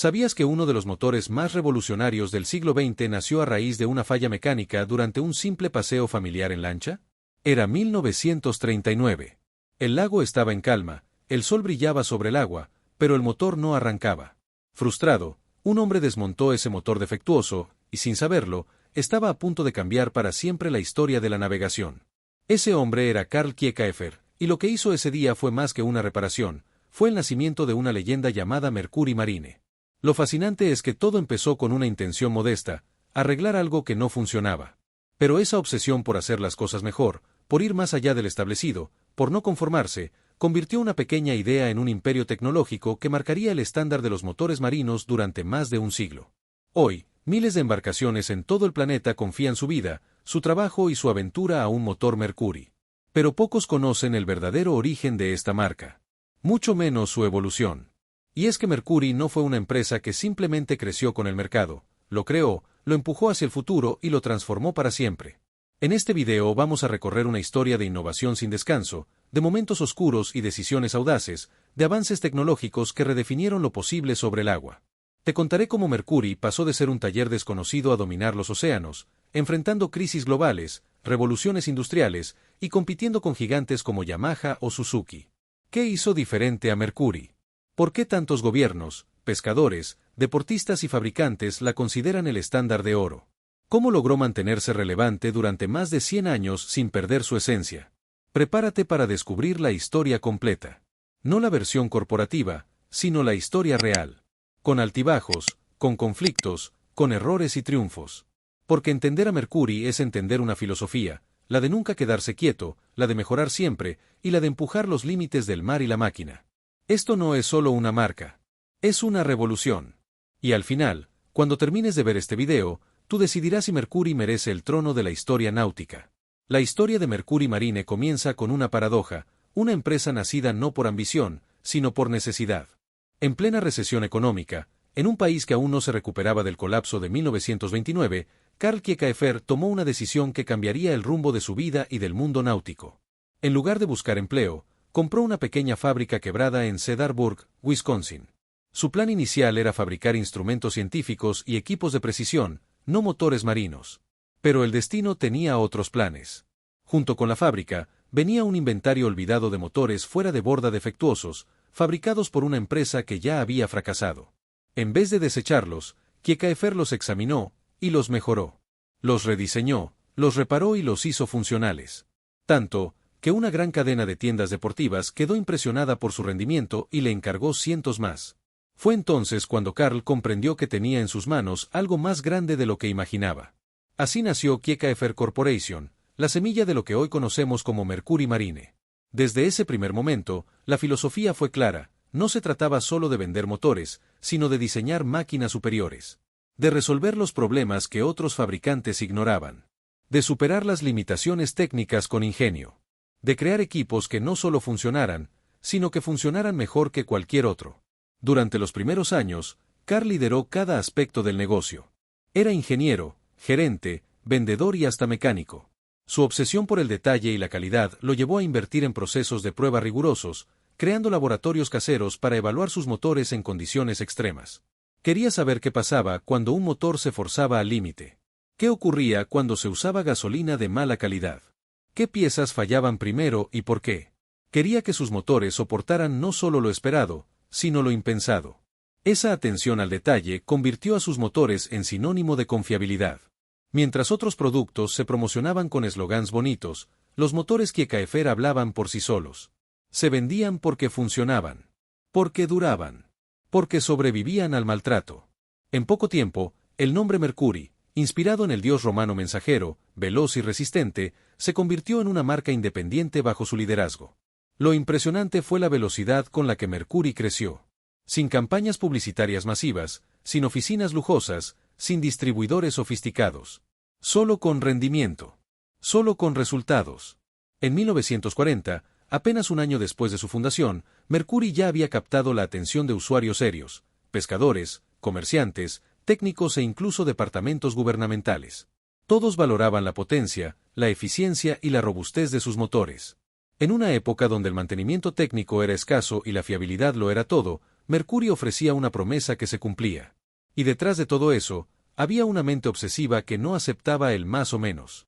¿Sabías que uno de los motores más revolucionarios del siglo XX nació a raíz de una falla mecánica durante un simple paseo familiar en lancha? Era 1939. El lago estaba en calma, el sol brillaba sobre el agua, pero el motor no arrancaba. Frustrado, un hombre desmontó ese motor defectuoso, y sin saberlo, estaba a punto de cambiar para siempre la historia de la navegación. Ese hombre era Carl Kiekhaefer, y lo que hizo ese día fue más que una reparación, fue el nacimiento de una leyenda llamada Mercury Marine. Lo fascinante es que todo empezó con una intención modesta, arreglar algo que no funcionaba. Pero esa obsesión por hacer las cosas mejor, por ir más allá del establecido, por no conformarse, convirtió una pequeña idea en un imperio tecnológico que marcaría el estándar de los motores marinos durante más de un siglo. Hoy, miles de embarcaciones en todo el planeta confían su vida, su trabajo y su aventura a un motor Mercury. Pero pocos conocen el verdadero origen de esta marca. Mucho menos su evolución. Y es que Mercury no fue una empresa que simplemente creció con el mercado, lo creó, lo empujó hacia el futuro y lo transformó para siempre. En este video vamos a recorrer una historia de innovación sin descanso, de momentos oscuros y decisiones audaces, de avances tecnológicos que redefinieron lo posible sobre el agua. Te contaré cómo Mercury pasó de ser un taller desconocido a dominar los océanos, enfrentando crisis globales, revoluciones industriales y compitiendo con gigantes como Yamaha o Suzuki. ¿Qué hizo diferente a Mercury? ¿Por qué tantos gobiernos, pescadores, deportistas y fabricantes la consideran el estándar de oro? ¿Cómo logró mantenerse relevante durante más de 100 años sin perder su esencia? Prepárate para descubrir la historia completa. No la versión corporativa, sino la historia real. Con altibajos, con conflictos, con errores y triunfos. Porque entender a Mercury es entender una filosofía, la de nunca quedarse quieto, la de mejorar siempre, y la de empujar los límites del mar y la máquina. Esto no es solo una marca. Es una revolución. Y al final, cuando termines de ver este video, tú decidirás si Mercury merece el trono de la historia náutica. La historia de Mercury Marine comienza con una paradoja, una empresa nacida no por ambición, sino por necesidad. En plena recesión económica, en un país que aún no se recuperaba del colapso de 1929, Carl Kiekhaefer tomó una decisión que cambiaría el rumbo de su vida y del mundo náutico. En lugar de buscar empleo, compró una pequeña fábrica quebrada en Cedarburg, Wisconsin. Su plan inicial era fabricar instrumentos científicos y equipos de precisión, no motores marinos. Pero el destino tenía otros planes. Junto con la fábrica, venía un inventario olvidado de motores fuera de borda defectuosos, fabricados por una empresa que ya había fracasado. En vez de desecharlos, Kiekhaefer los examinó y los mejoró. Los rediseñó, los reparó y los hizo funcionales. Tanto, que una gran cadena de tiendas deportivas quedó impresionada por su rendimiento y le encargó cientos más. Fue entonces cuando Carl comprendió que tenía en sus manos algo más grande de lo que imaginaba. Así nació Kiekhaefer Corporation, la semilla de lo que hoy conocemos como Mercury Marine. Desde ese primer momento, la filosofía fue clara, no se trataba solo de vender motores, sino de diseñar máquinas superiores. De resolver los problemas que otros fabricantes ignoraban. De superar las limitaciones técnicas con ingenio. De crear equipos que no solo funcionaran, sino que funcionaran mejor que cualquier otro. Durante los primeros años, Carl lideró cada aspecto del negocio. Era ingeniero, gerente, vendedor y hasta mecánico. Su obsesión por el detalle y la calidad lo llevó a invertir en procesos de prueba rigurosos, creando laboratorios caseros para evaluar sus motores en condiciones extremas. Quería saber qué pasaba cuando un motor se forzaba al límite. ¿Qué ocurría cuando se usaba gasolina de mala calidad? ¿Qué piezas fallaban primero y por qué? Quería que sus motores soportaran no solo lo esperado, sino lo impensado. Esa atención al detalle convirtió a sus motores en sinónimo de confiabilidad. Mientras otros productos se promocionaban con eslogans bonitos, los motores Kiekhaefer hablaban por sí solos. Se vendían porque funcionaban. Porque duraban. Porque sobrevivían al maltrato. En poco tiempo, el nombre Mercury, inspirado en el dios romano mensajero, veloz y resistente, se convirtió en una marca independiente bajo su liderazgo. Lo impresionante fue la velocidad con la que Mercury creció. Sin campañas publicitarias masivas, sin oficinas lujosas, sin distribuidores sofisticados. Solo con rendimiento. Solo con resultados. En 1940, apenas un año después de su fundación, Mercury ya había captado la atención de usuarios serios, pescadores, comerciantes, técnicos e incluso departamentos gubernamentales. Todos valoraban la potencia, la eficiencia y la robustez de sus motores. En una época donde el mantenimiento técnico era escaso y la fiabilidad lo era todo, Mercury ofrecía una promesa que se cumplía. Y detrás de todo eso, había una mente obsesiva que no aceptaba el más o menos.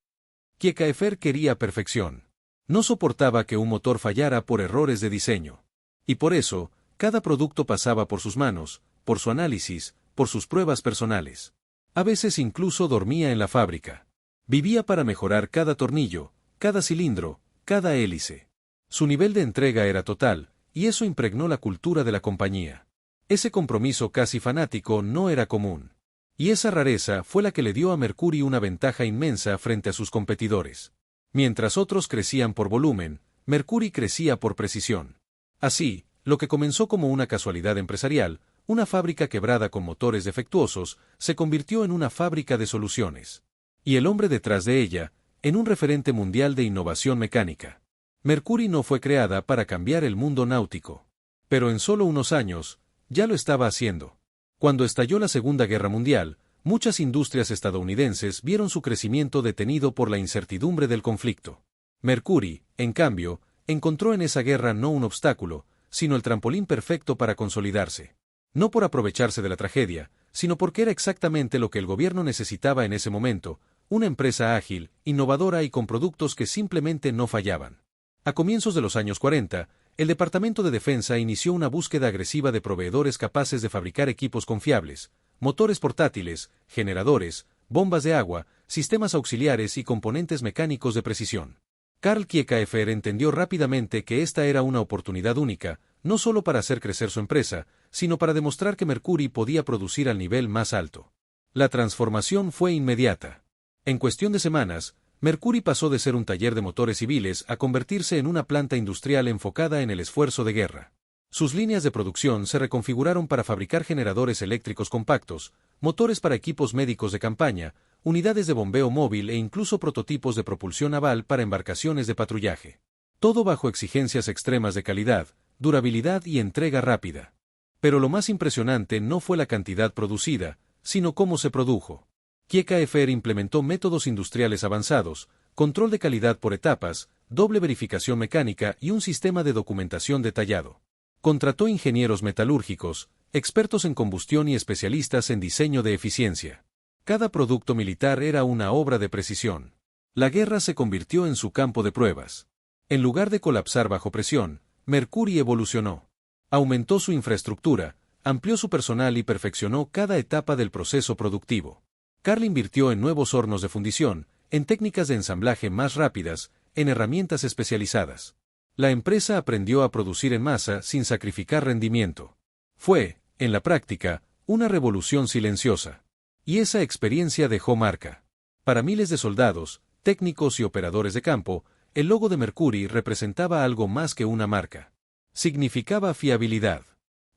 Kieckhefer quería perfección. No soportaba que un motor fallara por errores de diseño. Y por eso, cada producto pasaba por sus manos, por su análisis, por sus pruebas personales. A veces incluso dormía en la fábrica. Vivía para mejorar cada tornillo, cada cilindro, cada hélice. Su nivel de entrega era total, y eso impregnó la cultura de la compañía. Ese compromiso casi fanático no era común. Y esa rareza fue la que le dio a Mercury una ventaja inmensa frente a sus competidores. Mientras otros crecían por volumen, Mercury crecía por precisión. Así, lo que comenzó como una casualidad empresarial, una fábrica quebrada con motores defectuosos, se convirtió en una fábrica de soluciones. Y el hombre detrás de ella, en un referente mundial de innovación mecánica. Mercury no fue creada para cambiar el mundo náutico. Pero en solo unos años, ya lo estaba haciendo. Cuando estalló la Segunda Guerra Mundial, muchas industrias estadounidenses vieron su crecimiento detenido por la incertidumbre del conflicto. Mercury, en cambio, encontró en esa guerra no un obstáculo, sino el trampolín perfecto para consolidarse. No por aprovecharse de la tragedia, sino porque era exactamente lo que el gobierno necesitaba en ese momento, una empresa ágil, innovadora y con productos que simplemente no fallaban. A comienzos de los años 40, el Departamento de Defensa inició una búsqueda agresiva de proveedores capaces de fabricar equipos confiables, motores portátiles, generadores, bombas de agua, sistemas auxiliares y componentes mecánicos de precisión. Karl Kieckhefer entendió rápidamente que esta era una oportunidad única, no solo para hacer crecer su empresa, sino para demostrar que Mercury podía producir al nivel más alto. La transformación fue inmediata. En cuestión de semanas, Mercury pasó de ser un taller de motores civiles a convertirse en una planta industrial enfocada en el esfuerzo de guerra. Sus líneas de producción se reconfiguraron para fabricar generadores eléctricos compactos, motores para equipos médicos de campaña, unidades de bombeo móvil e incluso prototipos de propulsión naval para embarcaciones de patrullaje. Todo bajo exigencias extremas de calidad, durabilidad y entrega rápida. Pero lo más impresionante no fue la cantidad producida, sino cómo se produjo. Kieckhefer implementó métodos industriales avanzados, control de calidad por etapas, doble verificación mecánica y un sistema de documentación detallado. Contrató ingenieros metalúrgicos, expertos en combustión y especialistas en diseño de eficiencia. Cada producto militar era una obra de precisión. La guerra se convirtió en su campo de pruebas. En lugar de colapsar bajo presión, Mercury evolucionó. Aumentó su infraestructura, amplió su personal y perfeccionó cada etapa del proceso productivo. Karl invirtió en nuevos hornos de fundición, en técnicas de ensamblaje más rápidas, en herramientas especializadas. La empresa aprendió a producir en masa sin sacrificar rendimiento. Fue, en la práctica, una revolución silenciosa. Y esa experiencia dejó marca. Para miles de soldados, técnicos y operadores de campo, el logo de Mercury representaba algo más que una marca. Significaba fiabilidad.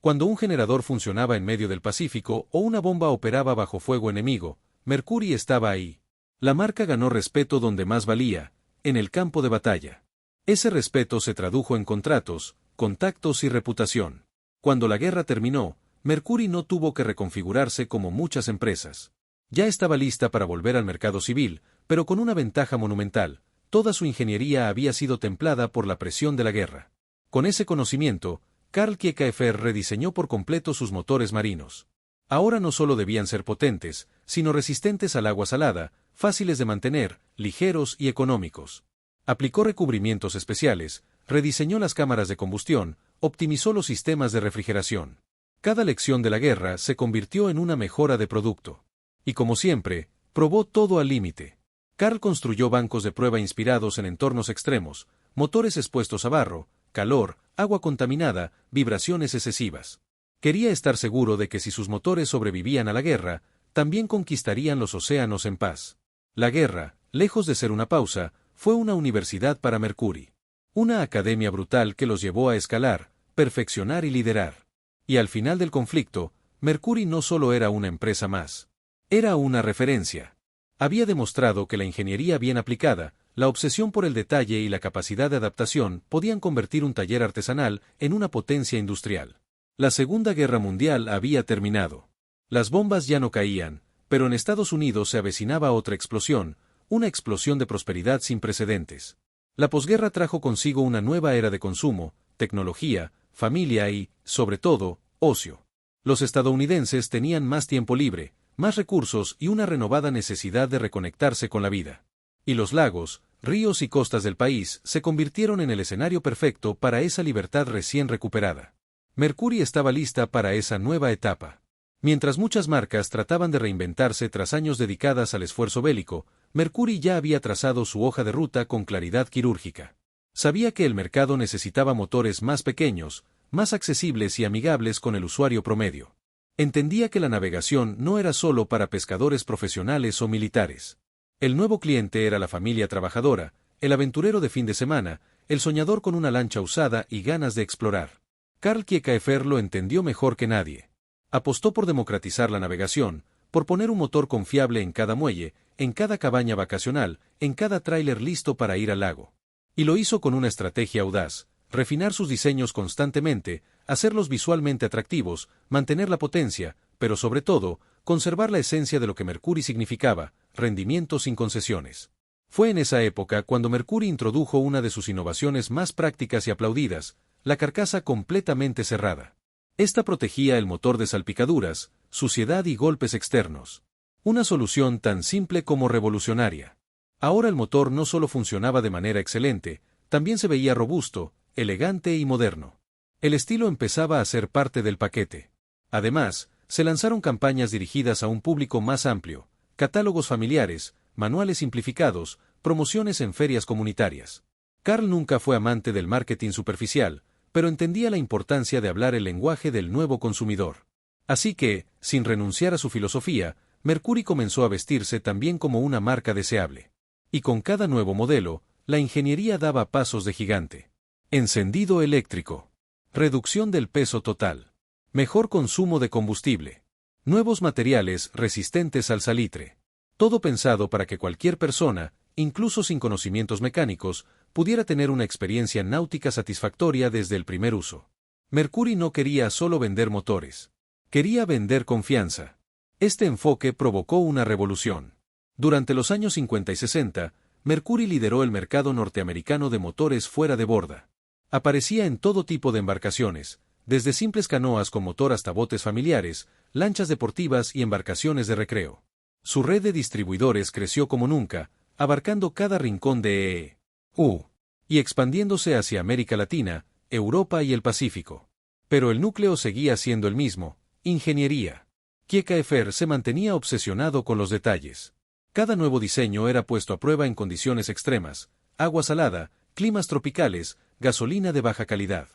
Cuando un generador funcionaba en medio del Pacífico o una bomba operaba bajo fuego enemigo, Mercury estaba ahí. La marca ganó respeto donde más valía, en el campo de batalla. Ese respeto se tradujo en contratos, contactos y reputación. Cuando la guerra terminó, Mercury no tuvo que reconfigurarse como muchas empresas. Ya estaba lista para volver al mercado civil, pero con una ventaja monumental: toda su ingeniería había sido templada por la presión de la guerra. Con ese conocimiento, Karl Kieckhefer rediseñó por completo sus motores marinos. Ahora no solo debían ser potentes, sino resistentes al agua salada, fáciles de mantener, ligeros y económicos. Aplicó recubrimientos especiales, rediseñó las cámaras de combustión, optimizó los sistemas de refrigeración. Cada lección de la guerra se convirtió en una mejora de producto. Y como siempre, probó todo al límite. Karl construyó bancos de prueba inspirados en entornos extremos, motores expuestos a barro, calor, agua contaminada, vibraciones excesivas. Quería estar seguro de que si sus motores sobrevivían a la guerra, también conquistarían los océanos en paz. La guerra, lejos de ser una pausa, fue una universidad para Mercury. Una academia brutal que los llevó a escalar, perfeccionar y liderar. Y al final del conflicto, Mercury no solo era una empresa más. Era una referencia. Había demostrado que la ingeniería bien aplicada, la obsesión por el detalle y la capacidad de adaptación podían convertir un taller artesanal en una potencia industrial. La Segunda Guerra Mundial había terminado. Las bombas ya no caían, pero en Estados Unidos se avecinaba otra explosión, una explosión de prosperidad sin precedentes. La posguerra trajo consigo una nueva era de consumo, tecnología, familia y, sobre todo, ocio. Los estadounidenses tenían más tiempo libre, más recursos y una renovada necesidad de reconectarse con la vida. Y los lagos, ríos y costas del país se convirtieron en el escenario perfecto para esa libertad recién recuperada. Mercury estaba lista para esa nueva etapa. Mientras muchas marcas trataban de reinventarse tras años dedicadas al esfuerzo bélico, Mercury ya había trazado su hoja de ruta con claridad quirúrgica. Sabía que el mercado necesitaba motores más pequeños, más accesibles y amigables con el usuario promedio. Entendía que la navegación no era solo para pescadores profesionales o militares. El nuevo cliente era la familia trabajadora, el aventurero de fin de semana, el soñador con una lancha usada y ganas de explorar. Carl Kiekaefer lo entendió mejor que nadie. Apostó por democratizar la navegación, por poner un motor confiable en cada muelle, en cada cabaña vacacional, en cada tráiler listo para ir al lago. Y lo hizo con una estrategia audaz: refinar sus diseños constantemente, hacerlos visualmente atractivos, mantener la potencia, pero sobre todo, conservar la esencia de lo que Mercury significaba: rendimiento sin concesiones. Fue en esa época cuando Mercury introdujo una de sus innovaciones más prácticas y aplaudidas: la carcasa completamente cerrada. Esta protegía el motor de salpicaduras, suciedad y golpes externos. Una solución tan simple como revolucionaria. Ahora el motor no solo funcionaba de manera excelente, también se veía robusto, elegante y moderno. El estilo empezaba a ser parte del paquete. Además, se lanzaron campañas dirigidas a un público más amplio: catálogos familiares, manuales simplificados, promociones en ferias comunitarias. Carl nunca fue amante del marketing superficial, pero entendía la importancia de hablar el lenguaje del nuevo consumidor. Así que, sin renunciar a su filosofía, Mercury comenzó a vestirse también como una marca deseable. Y con cada nuevo modelo, la ingeniería daba pasos de gigante. Encendido eléctrico. Reducción del peso total. Mejor consumo de combustible. Nuevos materiales resistentes al salitre. Todo pensado para que cualquier persona, incluso sin conocimientos mecánicos, pudiera tener una experiencia náutica satisfactoria desde el primer uso. Mercury no quería solo vender motores. Quería vender confianza. Este enfoque provocó una revolución. Durante los años 50 y 60, Mercury lideró el mercado norteamericano de motores fuera de borda. Aparecía en todo tipo de embarcaciones, desde simples canoas con motor hasta botes familiares, lanchas deportivas y embarcaciones de recreo. Su red de distribuidores creció como nunca, abarcando cada rincón de y expandiéndose hacia América Latina, Europa y el Pacífico. Pero el núcleo seguía siendo el mismo: ingeniería. Kiekaefer se mantenía obsesionado con los detalles. Cada nuevo diseño era puesto a prueba en condiciones extremas: agua salada, climas tropicales, gasolina de baja calidad.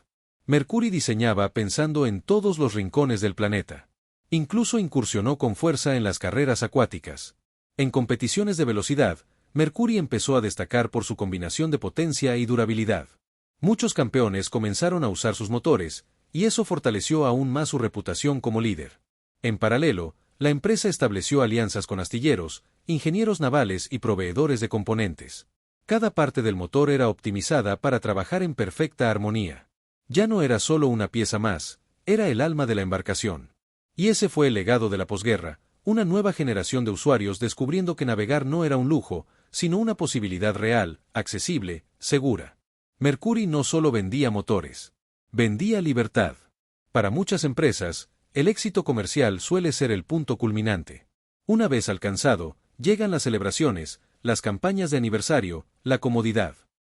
Mercury diseñaba pensando en todos los rincones del planeta. Incluso incursionó con fuerza en las carreras acuáticas. En competiciones de velocidad, Mercury empezó a destacar por su combinación de potencia y durabilidad. Muchos campeones comenzaron a usar sus motores, y eso fortaleció aún más su reputación como líder. En paralelo, la empresa estableció alianzas con astilleros, ingenieros navales y proveedores de componentes. Cada parte del motor era optimizada para trabajar en perfecta armonía. Ya no era solo una pieza más, era el alma de la embarcación. Y ese fue el legado de la posguerra: una nueva generación de usuarios descubriendo que navegar no era un lujo, sino una posibilidad real, accesible, segura. Mercury no solo vendía motores. Vendía libertad. Para muchas empresas, el éxito comercial suele ser el punto culminante. Una vez alcanzado, llegan las celebraciones, las campañas de aniversario, la comodidad.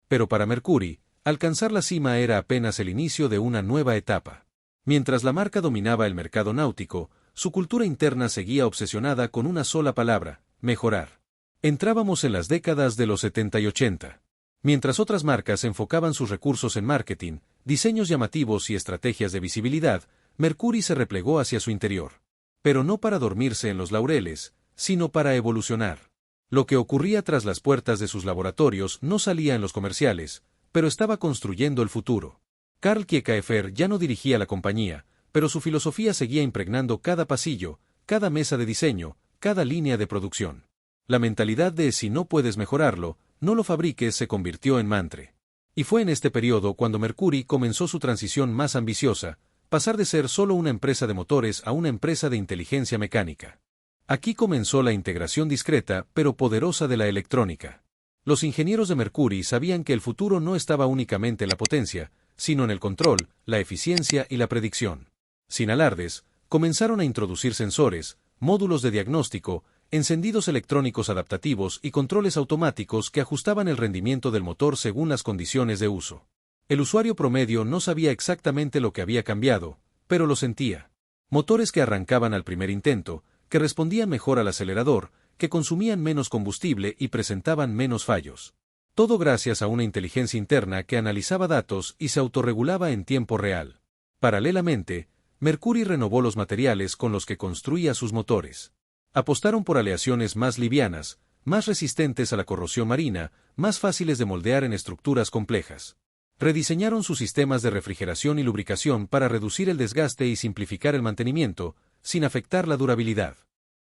Pero para Mercury, alcanzar la cima era apenas el inicio de una nueva etapa. Mientras la marca dominaba el mercado náutico, su cultura interna seguía obsesionada con una sola palabra: mejorar. Entrábamos en las décadas de los 70 y 80. Mientras otras marcas enfocaban sus recursos en marketing, diseños llamativos y estrategias de visibilidad, Mercury se replegó hacia su interior. Pero no para dormirse en los laureles, sino para evolucionar. Lo que ocurría tras las puertas de sus laboratorios no salía en los comerciales, pero estaba construyendo el futuro. Carl Kiekaefer ya no dirigía la compañía, pero su filosofía seguía impregnando cada pasillo, cada mesa de diseño, cada línea de producción. La mentalidad de "si no puedes mejorarlo, no lo fabriques" se convirtió en mantra. Y fue en este periodo cuando Mercury comenzó su transición más ambiciosa: pasar de ser solo una empresa de motores a una empresa de inteligencia mecánica. Aquí comenzó la integración discreta pero poderosa de la electrónica. Los ingenieros de Mercury sabían que el futuro no estaba únicamente en la potencia, sino en el control, la eficiencia y la predicción. Sin alardes, comenzaron a introducir sensores, módulos de diagnóstico, encendidos electrónicos adaptativos y controles automáticos que ajustaban el rendimiento del motor según las condiciones de uso. El usuario promedio no sabía exactamente lo que había cambiado, pero lo sentía. Motores que arrancaban al primer intento, que respondían mejor al acelerador, que consumían menos combustible y presentaban menos fallos. Todo gracias a una inteligencia interna que analizaba datos y se autorregulaba en tiempo real. Paralelamente, Mercury renovó los materiales con los que construía sus motores. Apostaron por aleaciones más livianas, más resistentes a la corrosión marina, más fáciles de moldear en estructuras complejas. Rediseñaron sus sistemas de refrigeración y lubricación para reducir el desgaste y simplificar el mantenimiento, sin afectar la durabilidad.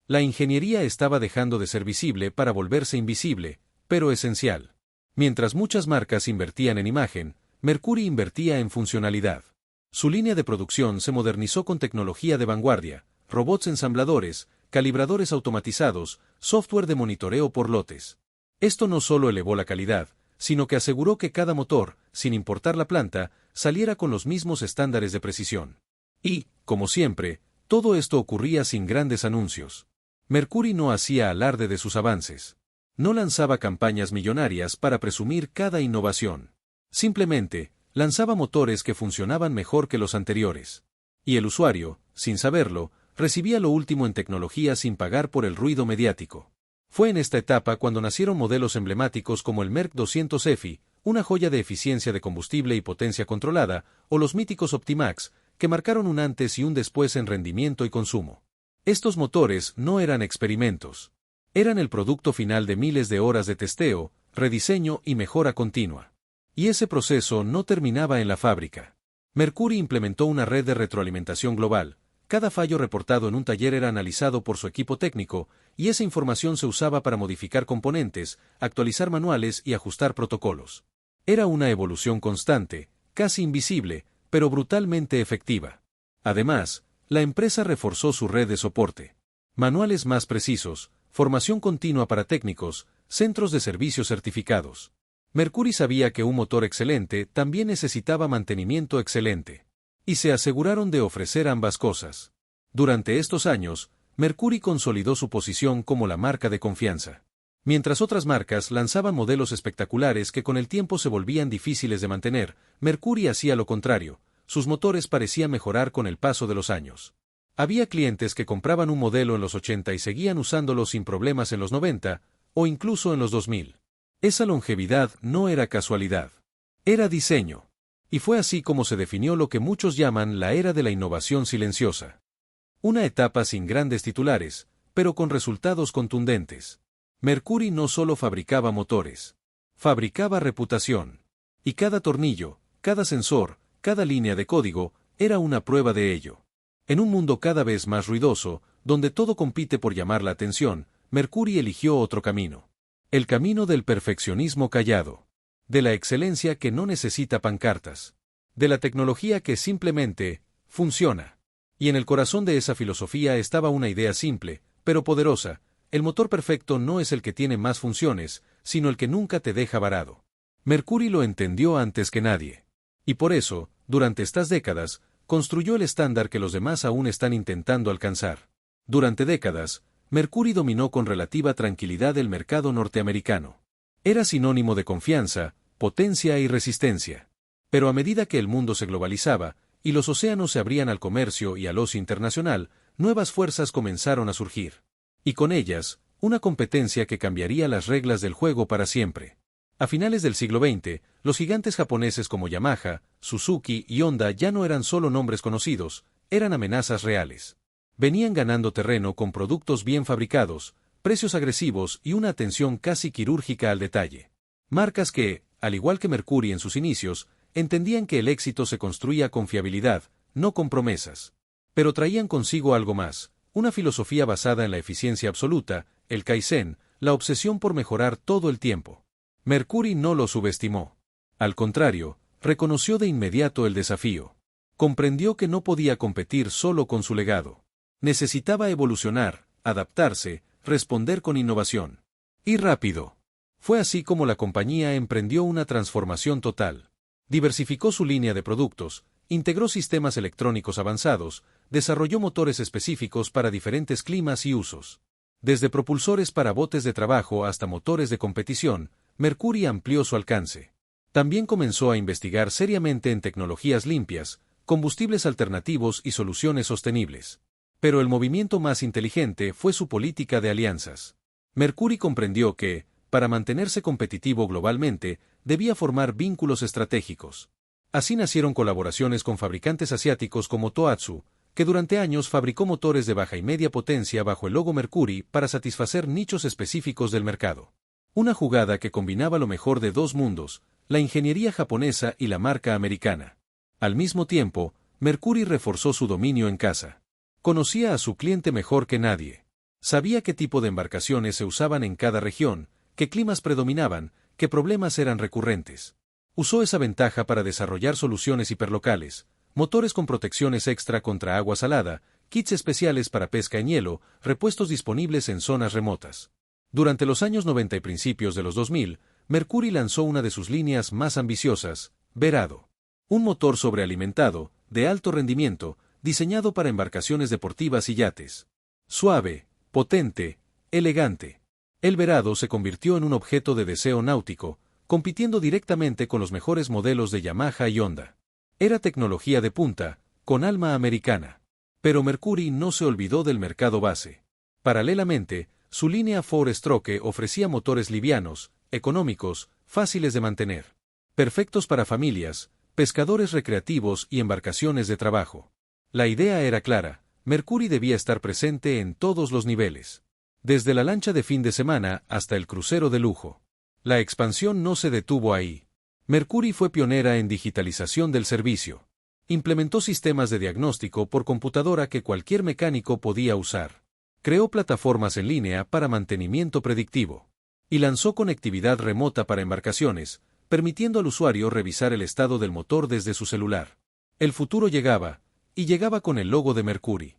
La ingeniería estaba dejando de ser visible para volverse invisible, pero esencial. Mientras muchas marcas invertían en imagen, Mercury invertía en funcionalidad. Su línea de producción se modernizó con tecnología de vanguardia, robots ensambladores, calibradores automatizados, software de monitoreo por lotes. Esto no solo elevó la calidad, sino que aseguró que cada motor, sin importar la planta, saliera con los mismos estándares de precisión. Y, como siempre, todo esto ocurría sin grandes anuncios. Mercury no hacía alarde de sus avances. No lanzaba campañas millonarias para presumir cada innovación. Simplemente, lanzaba motores que funcionaban mejor que los anteriores. Y el usuario, sin saberlo, recibía lo último en tecnología sin pagar por el ruido mediático. Fue en esta etapa cuando nacieron modelos emblemáticos como el Merc 200 EFI, una joya de eficiencia de combustible y potencia controlada, o los míticos Optimax, que marcaron un antes y un después en rendimiento y consumo. Estos motores no eran experimentos. Eran el producto final de miles de horas de testeo, rediseño y mejora continua. Y ese proceso no terminaba en la fábrica. Mercury implementó una red de retroalimentación global. Cada fallo reportado en un taller era analizado por su equipo técnico, y esa información se usaba para modificar componentes, actualizar manuales y ajustar protocolos. Era una evolución constante, casi invisible, pero brutalmente efectiva. Además, la empresa reforzó su red de soporte. Manuales más precisos, formación continua para técnicos, centros de servicios certificados. Mercury sabía que un motor excelente también necesitaba mantenimiento excelente. Y se aseguraron de ofrecer ambas cosas. Durante estos años, Mercury consolidó su posición como la marca de confianza. Mientras otras marcas lanzaban modelos espectaculares que con el tiempo se volvían difíciles de mantener, Mercury hacía lo contrario, sus motores parecían mejorar con el paso de los años. Había clientes que compraban un modelo en los 80 y seguían usándolo sin problemas en los 90, o incluso en los 2000. Esa longevidad no era casualidad. Era diseño. Y fue así como se definió lo que muchos llaman la era de la innovación silenciosa. Una etapa sin grandes titulares, pero con resultados contundentes. Mercury no solo fabricaba motores, fabricaba reputación. Y cada tornillo, cada sensor, cada línea de código, era una prueba de ello. En un mundo cada vez más ruidoso, donde todo compite por llamar la atención, Mercury eligió otro camino. El camino del perfeccionismo callado. De la excelencia que no necesita pancartas. De la tecnología que simplemente funciona. Y en el corazón de esa filosofía estaba una idea simple, pero poderosa: el motor perfecto no es el que tiene más funciones, sino el que nunca te deja varado. Mercury lo entendió antes que nadie. Y por eso, durante estas décadas, construyó el estándar que los demás aún están intentando alcanzar. Durante décadas, Mercury dominó con relativa tranquilidad el mercado norteamericano. Era sinónimo de confianza, potencia y resistencia. Pero a medida que el mundo se globalizaba, y los océanos se abrían al comercio y al ocio internacional, nuevas fuerzas comenzaron a surgir. Y con ellas, una competencia que cambiaría las reglas del juego para siempre. A finales del siglo XX, los gigantes japoneses como Yamaha, Suzuki y Honda ya no eran solo nombres conocidos, eran amenazas reales. Venían ganando terreno con productos bien fabricados, precios agresivos y una atención casi quirúrgica al detalle. Marcas que, al igual que Mercury en sus inicios, entendían que el éxito se construía con fiabilidad, no con promesas. Pero traían consigo algo más, una filosofía basada en la eficiencia absoluta, el Kaizen, la obsesión por mejorar todo el tiempo. Mercury no lo subestimó. Al contrario, reconoció de inmediato el desafío. Comprendió que no podía competir solo con su legado. Necesitaba evolucionar, adaptarse, responder con innovación. Y rápido. Fue así como la compañía emprendió una transformación total. Diversificó su línea de productos, integró sistemas electrónicos avanzados, desarrolló motores específicos para diferentes climas y usos. Desde propulsores para botes de trabajo hasta motores de competición, Mercury amplió su alcance. También comenzó a investigar seriamente en tecnologías limpias, combustibles alternativos y soluciones sostenibles. Pero el movimiento más inteligente fue su política de alianzas. Mercury comprendió que, para mantenerse competitivo globalmente, debía formar vínculos estratégicos. Así nacieron colaboraciones con fabricantes asiáticos como Tohatsu, que durante años fabricó motores de baja y media potencia bajo el logo Mercury para satisfacer nichos específicos del mercado. Una jugada que combinaba lo mejor de dos mundos, la ingeniería japonesa y la marca americana. Al mismo tiempo, Mercury reforzó su dominio en casa. Conocía a su cliente mejor que nadie. Sabía qué tipo de embarcaciones se usaban en cada región, qué climas predominaban, qué problemas eran recurrentes. Usó esa ventaja para desarrollar soluciones hiperlocales, motores con protecciones extra contra agua salada, kits especiales para pesca en hielo, repuestos disponibles en zonas remotas. Durante los años 90 y principios de los 2000, Mercury lanzó una de sus líneas más ambiciosas, Verado. Un motor sobrealimentado, de alto rendimiento, diseñado para embarcaciones deportivas y yates. Suave, potente, elegante. El Verado se convirtió en un objeto de deseo náutico, compitiendo directamente con los mejores modelos de Yamaha y Honda. Era tecnología de punta, con alma americana. Pero Mercury no se olvidó del mercado base. Paralelamente, su línea Four-Stroke ofrecía motores livianos, económicos, fáciles de mantener. Perfectos para familias, pescadores recreativos y embarcaciones de trabajo. La idea era clara, Mercury debía estar presente en todos los niveles. Desde la lancha de fin de semana hasta el crucero de lujo. La expansión no se detuvo ahí. Mercury fue pionera en digitalización del servicio. Implementó sistemas de diagnóstico por computadora que cualquier mecánico podía usar. Creó plataformas en línea para mantenimiento predictivo. Y lanzó conectividad remota para embarcaciones, permitiendo al usuario revisar el estado del motor desde su celular. El futuro llegaba, y llegaba con el logo de Mercury.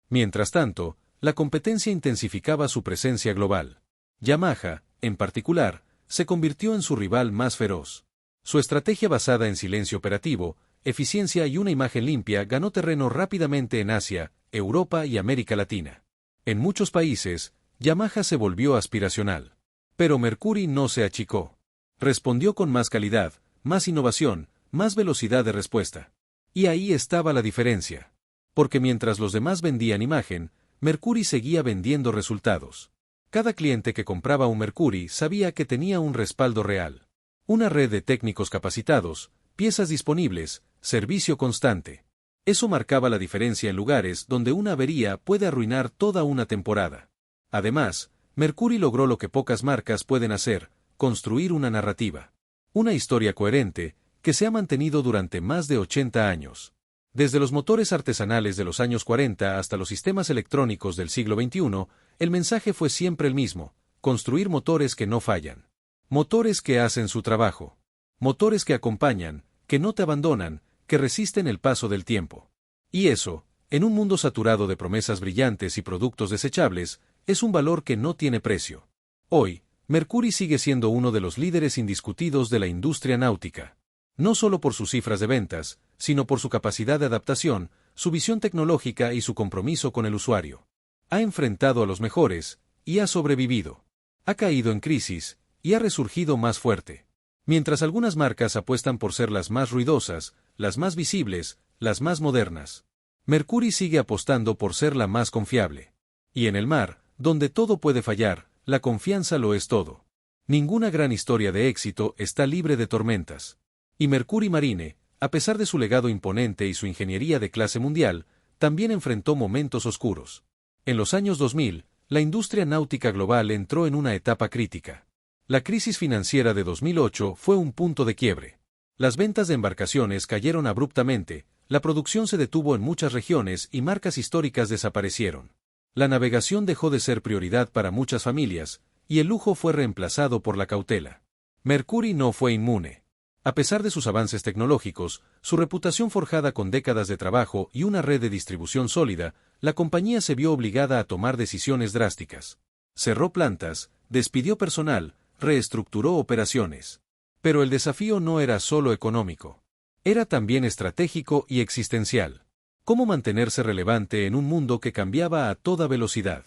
Mientras tanto, la competencia intensificaba su presencia global. Yamaha, en particular, se convirtió en su rival más feroz. Su estrategia basada en silencio operativo, eficiencia y una imagen limpia ganó terreno rápidamente en Asia, Europa y América Latina. En muchos países, Yamaha se volvió aspiracional. Pero Mercury no se achicó. Respondió con más calidad, más innovación, más velocidad de respuesta. Y ahí estaba la diferencia. Porque mientras los demás vendían imagen, Mercury seguía vendiendo resultados. Cada cliente que compraba un Mercury sabía que tenía un respaldo real. Una red de técnicos capacitados, piezas disponibles, servicio constante. Eso marcaba la diferencia en lugares donde una avería puede arruinar toda una temporada. Además, Mercury logró lo que pocas marcas pueden hacer, construir una narrativa. Una historia coherente, que se ha mantenido durante más de 80 años. Desde los motores artesanales de los años 40 hasta los sistemas electrónicos del siglo XXI, el mensaje fue siempre el mismo: construir motores que no fallan. Motores que hacen su trabajo. Motores que acompañan, que no te abandonan, que resisten el paso del tiempo. Y eso, en un mundo saturado de promesas brillantes y productos desechables, es un valor que no tiene precio. Hoy, Mercury sigue siendo uno de los líderes indiscutidos de la industria náutica. No solo por sus cifras de ventas, sino por su capacidad de adaptación, su visión tecnológica y su compromiso con el usuario. Ha enfrentado a los mejores, y ha sobrevivido. Ha caído en crisis, y ha resurgido más fuerte. Mientras algunas marcas apuestan por ser las más ruidosas, las más visibles, las más modernas, Mercury sigue apostando por ser la más confiable. Y en el mar, donde todo puede fallar, la confianza lo es todo. Ninguna gran historia de éxito está libre de tormentas. Y Mercury Marine, a pesar de su legado imponente y su ingeniería de clase mundial, también enfrentó momentos oscuros. En los años 2000, la industria náutica global entró en una etapa crítica. La crisis financiera de 2008 fue un punto de quiebre. Las ventas de embarcaciones cayeron abruptamente, la producción se detuvo en muchas regiones y marcas históricas desaparecieron. La navegación dejó de ser prioridad para muchas familias, y el lujo fue reemplazado por la cautela. Mercury no fue inmune. A pesar de sus avances tecnológicos, su reputación forjada con décadas de trabajo y una red de distribución sólida, la compañía se vio obligada a tomar decisiones drásticas. Cerró plantas, despidió personal, reestructuró operaciones. Pero el desafío no era solo económico. Era también estratégico y existencial. ¿Cómo mantenerse relevante en un mundo que cambiaba a toda velocidad?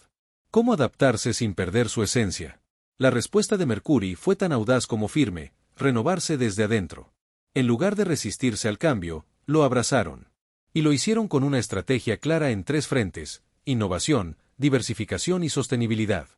¿Cómo adaptarse sin perder su esencia? La respuesta de Mercury fue tan audaz como firme: renovarse desde adentro. En lugar de resistirse al cambio, lo abrazaron. Y lo hicieron con una estrategia clara en 3 frentes: innovación, diversificación y sostenibilidad.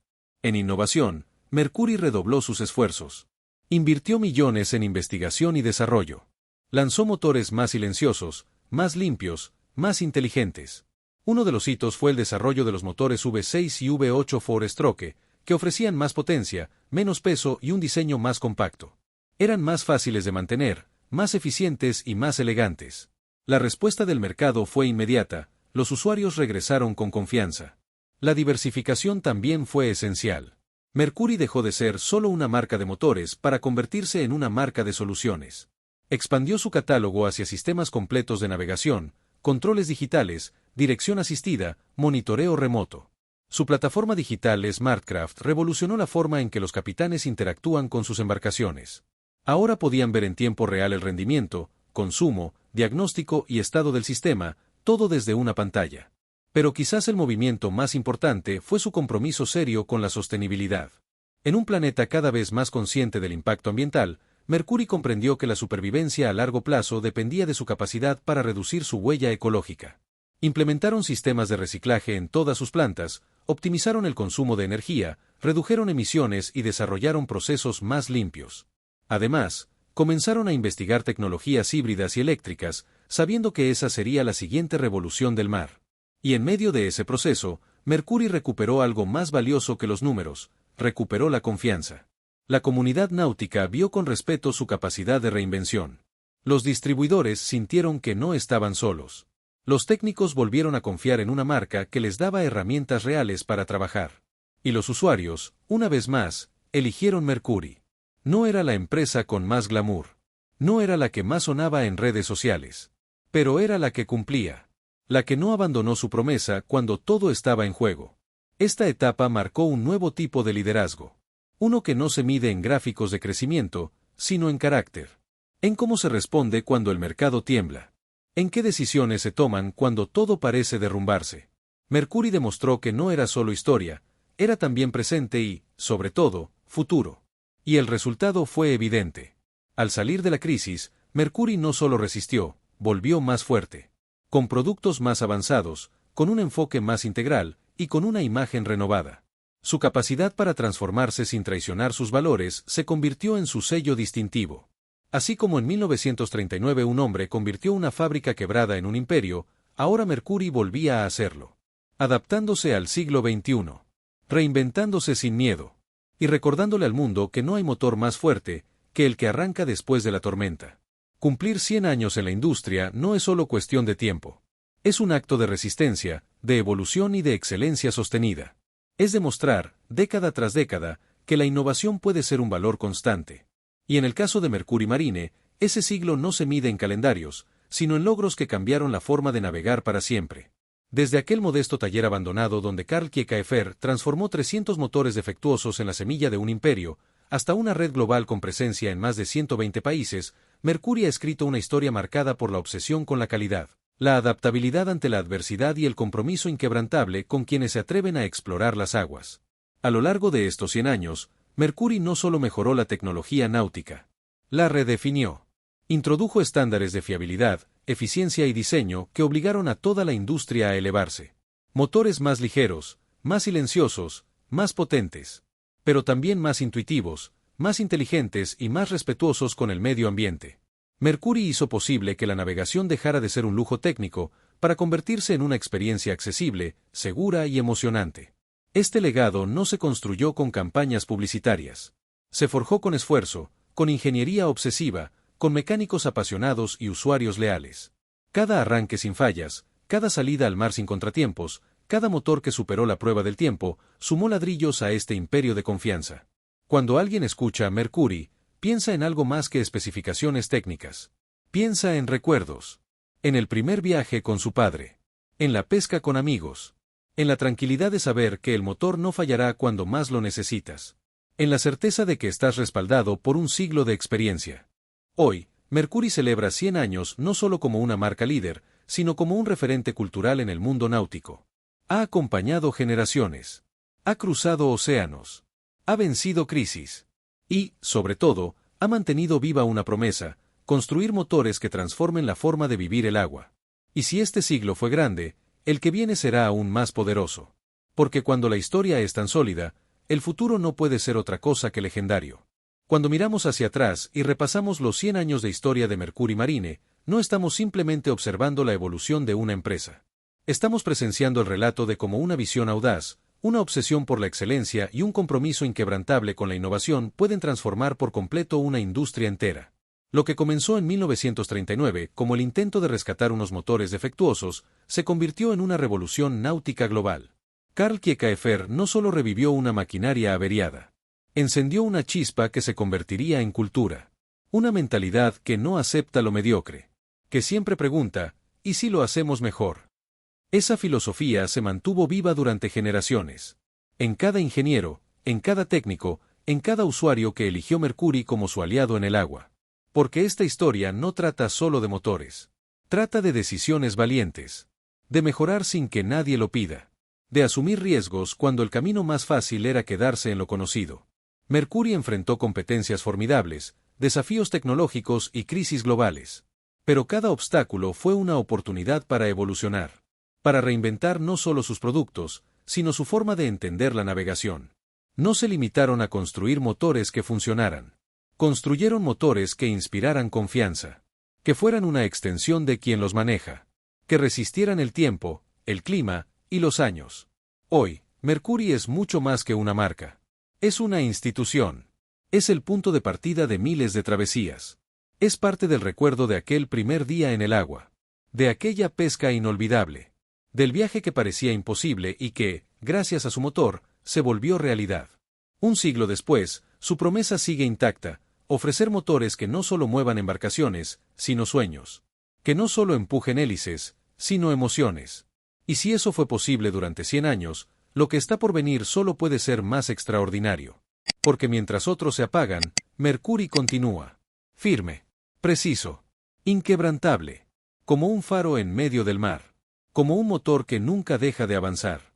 En innovación, Mercury redobló sus esfuerzos. Invirtió millones en investigación y desarrollo. Lanzó motores más silenciosos, más limpios, más inteligentes. Uno de los hitos fue el desarrollo de los motores V6 y V8 Four-stroke, que ofrecían más potencia, menos peso y un diseño más compacto. Eran más fáciles de mantener, más eficientes y más elegantes. La respuesta del mercado fue inmediata: los usuarios regresaron con confianza. La diversificación también fue esencial. Mercury dejó de ser solo una marca de motores para convertirse en una marca de soluciones. Expandió su catálogo hacia sistemas completos de navegación, controles digitales, dirección asistida, monitoreo remoto. Su plataforma digital SmartCraft revolucionó la forma en que los capitanes interactúan con sus embarcaciones. Ahora podían ver en tiempo real el rendimiento, consumo, diagnóstico y estado del sistema, todo desde una pantalla. Pero quizás el movimiento más importante fue su compromiso serio con la sostenibilidad. En un planeta cada vez más consciente del impacto ambiental, Mercury comprendió que la supervivencia a largo plazo dependía de su capacidad para reducir su huella ecológica. Implementaron sistemas de reciclaje en todas sus plantas, optimizaron el consumo de energía, redujeron emisiones y desarrollaron procesos más limpios. Además, comenzaron a investigar tecnologías híbridas y eléctricas, sabiendo que esa sería la siguiente revolución del mar. Y en medio de ese proceso, Mercury recuperó algo más valioso que los números: recuperó la confianza. La comunidad náutica vio con respeto su capacidad de reinvención. Los distribuidores sintieron que no estaban solos. Los técnicos volvieron a confiar en una marca que les daba herramientas reales para trabajar. Y los usuarios, una vez más, eligieron Mercury. No era la empresa con más glamour. No era la que más sonaba en redes sociales. Pero era la que cumplía. La que no abandonó su promesa cuando todo estaba en juego. Esta etapa marcó un nuevo tipo de liderazgo. Uno que no se mide en gráficos de crecimiento, sino en carácter. En cómo se responde cuando el mercado tiembla. En qué decisiones se toman cuando todo parece derrumbarse. Mercury demostró que no era solo historia, era también presente y, sobre todo, futuro. Y el resultado fue evidente. Al salir de la crisis, Mercury no solo resistió, volvió más fuerte. Con productos más avanzados, con un enfoque más integral, y con una imagen renovada. Su capacidad para transformarse sin traicionar sus valores se convirtió en su sello distintivo. Así como en 1939 un hombre convirtió una fábrica quebrada en un imperio, ahora Mercury volvía a hacerlo. Adaptándose al siglo XXI. Reinventándose sin miedo. Y recordándole al mundo que no hay motor más fuerte que el que arranca después de la tormenta. Cumplir 100 años en la industria no es solo cuestión de tiempo. Es un acto de resistencia, de evolución y de excelencia sostenida. Es demostrar, década tras década, que la innovación puede ser un valor constante. Y en el caso de Mercury Marine, ese siglo no se mide en calendarios, sino en logros que cambiaron la forma de navegar para siempre. Desde aquel modesto taller abandonado donde Karl Kiekaefer transformó 300 motores defectuosos en la semilla de un imperio, hasta una red global con presencia en más de 120 países, Mercury ha escrito una historia marcada por la obsesión con la calidad, la adaptabilidad ante la adversidad y el compromiso inquebrantable con quienes se atreven a explorar las aguas. A lo largo de estos 100 años, Mercury no solo mejoró la tecnología náutica, la redefinió. Introdujo estándares de fiabilidad, eficiencia y diseño que obligaron a toda la industria a elevarse. Motores más ligeros, más silenciosos, más potentes. Pero también más intuitivos, más inteligentes y más respetuosos con el medio ambiente. Mercury hizo posible que la navegación dejara de ser un lujo técnico para convertirse en una experiencia accesible, segura y emocionante. Este legado no se construyó con campañas publicitarias. Se forjó con esfuerzo, con ingeniería obsesiva, con mecánicos apasionados y usuarios leales. Cada arranque sin fallas, cada salida al mar sin contratiempos, cada motor que superó la prueba del tiempo, sumó ladrillos a este imperio de confianza. Cuando alguien escucha Mercury, piensa en algo más que especificaciones técnicas. Piensa en recuerdos. En el primer viaje con su padre. En la pesca con amigos. En la tranquilidad de saber que el motor no fallará cuando más lo necesitas. En la certeza de que estás respaldado por un siglo de experiencia. Hoy, Mercury celebra 100 años no solo como una marca líder, sino como un referente cultural en el mundo náutico. Ha acompañado generaciones. Ha cruzado océanos. Ha vencido crisis. Y, sobre todo, ha mantenido viva una promesa: construir motores que transformen la forma de vivir el agua. Y si este siglo fue grande, el que viene será aún más poderoso. Porque cuando la historia es tan sólida, el futuro no puede ser otra cosa que legendario. Cuando miramos hacia atrás y repasamos los 100 años de historia de Mercury Marine, no estamos simplemente observando la evolución de una empresa. Estamos presenciando el relato de cómo una visión audaz, una obsesión por la excelencia y un compromiso inquebrantable con la innovación pueden transformar por completo una industria entera. Lo que comenzó en 1939 como el intento de rescatar unos motores defectuosos, se convirtió en una revolución náutica global. Carl Kiekaefer no solo revivió una maquinaria averiada. Encendió una chispa que se convertiría en cultura. Una mentalidad que no acepta lo mediocre. Que siempre pregunta, ¿y si lo hacemos mejor? Esa filosofía se mantuvo viva durante generaciones. En cada ingeniero, en cada técnico, en cada usuario que eligió Mercury como su aliado en el agua. Porque esta historia no trata solo de motores. Trata de decisiones valientes. De mejorar sin que nadie lo pida. De asumir riesgos cuando el camino más fácil era quedarse en lo conocido. Mercury enfrentó competencias formidables, desafíos tecnológicos y crisis globales. Pero cada obstáculo fue una oportunidad para evolucionar. Para reinventar no solo sus productos, sino su forma de entender la navegación. No se limitaron a construir motores que funcionaran. Construyeron motores que inspiraran confianza. Que fueran una extensión de quien los maneja. Que resistieran el tiempo, el clima y los años. Hoy, Mercury es mucho más que una marca. Es una institución. Es el punto de partida de miles de travesías. Es parte del recuerdo de aquel primer día en el agua. De aquella pesca inolvidable. Del viaje que parecía imposible y que, gracias a su motor, se volvió realidad. Un siglo después, su promesa sigue intacta: ofrecer motores que no solo muevan embarcaciones, sino sueños. Que no solo empujen hélices, sino emociones. Y si eso fue posible durante 100 años, lo que está por venir solo puede ser más extraordinario. Porque mientras otros se apagan, Mercury continúa. Firme. Preciso. Inquebrantable. Como un faro en medio del mar. Como un motor que nunca deja de avanzar.